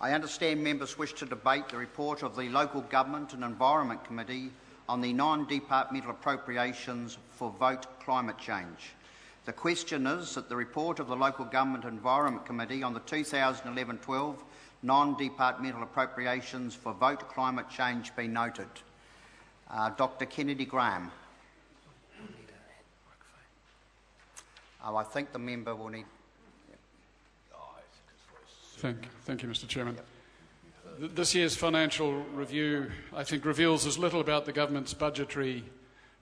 I understand members wish to debate the report of the Local Government and Environment Committee on the non-departmental appropriations for vote climate change. The question is that the report of the Local Government and Environment Committee on the 2011-12 non-departmental appropriations for vote climate change be noted. Dr. Kennedy Graham. I think the member will need... Thank you, Mr. Chairman. This year's financial review, I think, reveals as little about the government's budgetary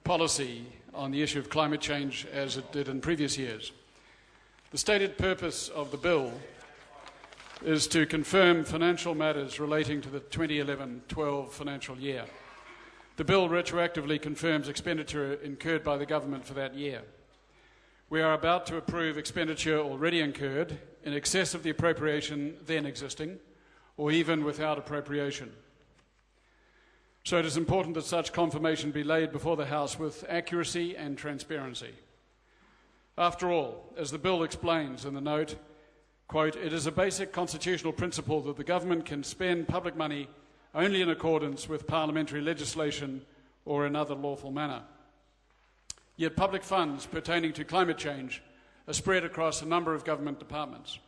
policy on the issue of climate change as it did in previous years. The stated purpose of the bill is to confirm financial matters relating to the 2011-12 financial year. The bill retroactively confirms expenditure incurred by the government for that year. We are about to approve expenditure already incurred in excess of the appropriation then existing, or even without appropriation. So it is important that such confirmation be laid before the House with accuracy and transparency. After all, as the bill explains in the note, quote, "It is a basic constitutional principle that the government can spend public money only in accordance with parliamentary legislation or in other lawful manner." Yet public funds pertaining to climate change are spread across a number of government departments: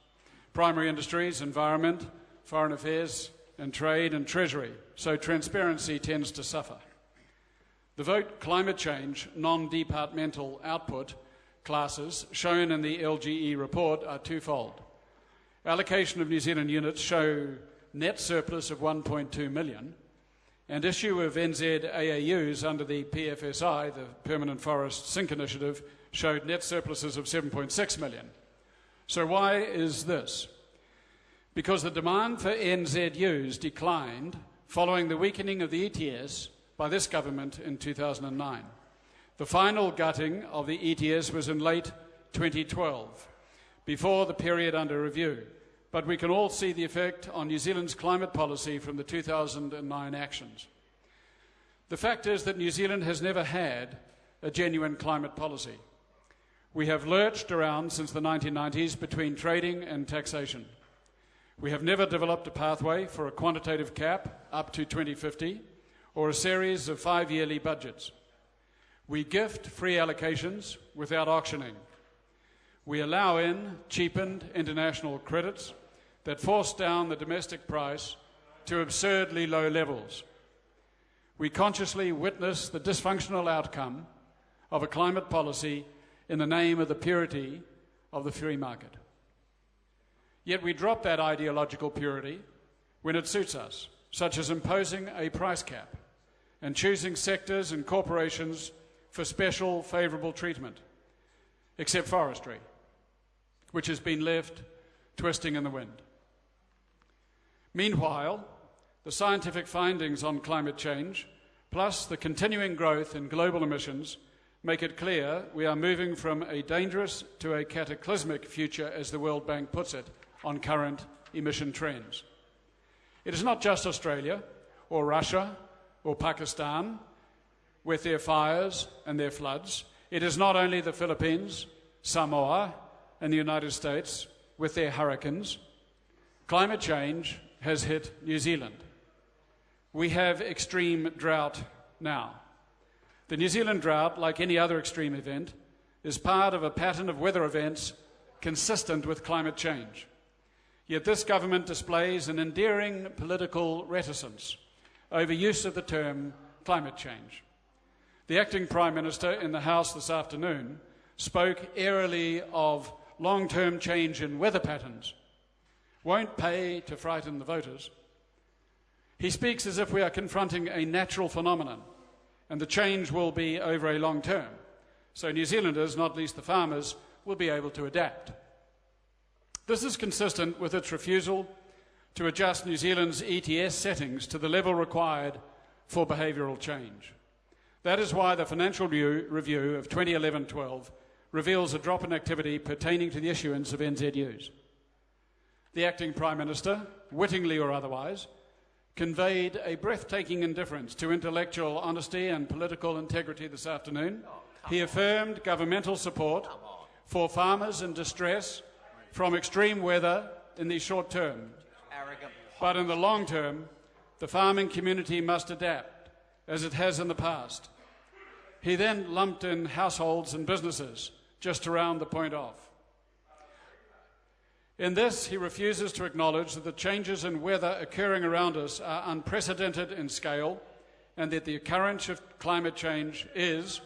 primary industries, environment, foreign affairs, and trade and treasury, so transparency tends to suffer. The vote climate change non-departmental output classes shown in the LGE report are twofold. Allocation of New Zealand units show net surplus of 1.2 million, and issue of NZ-AAUs under the PFSI, the Permanent Forest Sink Initiative, showed net surpluses of 7.6 million. So why is this? Because the demand for NZUs declined following the weakening of the ETS by this government in 2009. The final gutting of the ETS was in late 2012, before the period under review, but we can all see the effect on New Zealand's climate policy from the 2009 actions. The fact is that New Zealand has never had a genuine climate policy. We have lurched around since the 1990s between trading and taxation. We have never developed a pathway for a quantitative cap up to 2050 or a series of 5-yearly budgets. We gift free allocations without auctioning. We allow in cheapened international credits that force down the domestic price to absurdly low levels. We consciously witness the dysfunctional outcome of a climate policy in the name of the purity of the free market. Yet we drop that ideological purity when it suits us, such as imposing a price cap and choosing sectors and corporations for special favourable treatment, except forestry, which has been left twisting in the wind. Meanwhile, the scientific findings on climate change, plus the continuing growth in global emissions, make it clear we are moving from a dangerous to a cataclysmic future, as the World Bank puts it, on current emission trends. It is not just Australia or Russia or Pakistan with their fires and their floods. It is not only the Philippines, Samoa, and the United States with their hurricanes. Climate change has hit New Zealand. We have extreme drought now. The New Zealand drought, like any other extreme event, is part of a pattern of weather events consistent with climate change. Yet this government displays an endearing political reticence over use of the term climate change. The acting Prime Minister in the House this afternoon spoke airily of long-term change in weather patterns. Won't pay to frighten the voters. He speaks as if we are confronting a natural phenomenon, and the change will be over a long term, so New Zealanders, not least the farmers, will be able to adapt. This is consistent with its refusal to adjust New Zealand's ETS settings to the level required for behavioural change. That is why the financial review of 2011-12 reveals a drop in activity pertaining to the issuance of NZUs. The acting Prime Minister, wittingly or otherwise, conveyed a breathtaking indifference to intellectual honesty and political integrity this afternoon. He affirmed governmental support for farmers in distress from extreme weather in the short term, But in the long term, the farming community must adapt, as it has in the past. He then lumped in households and businesses, just to round the point off. In this, he refuses to acknowledge that the changes in weather occurring around us are unprecedented in scale, and that the occurrence of climate change is,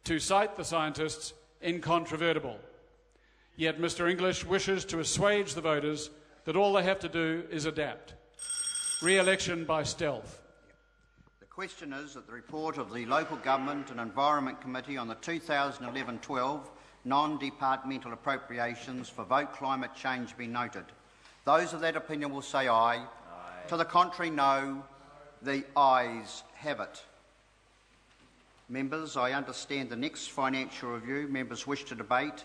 to cite the scientists, incontrovertible. Yet Mr. English wishes to assuage the voters that all they have to do is adapt. Re-election by stealth. The question is that the report of the Local Government and Environment Committee on the 2011-12 non-departmental appropriations for vote climate change be noted. Those of that opinion will say aye. Aye. To the contrary, no. The ayes have it. Members, I understand the next financial review members wish to debate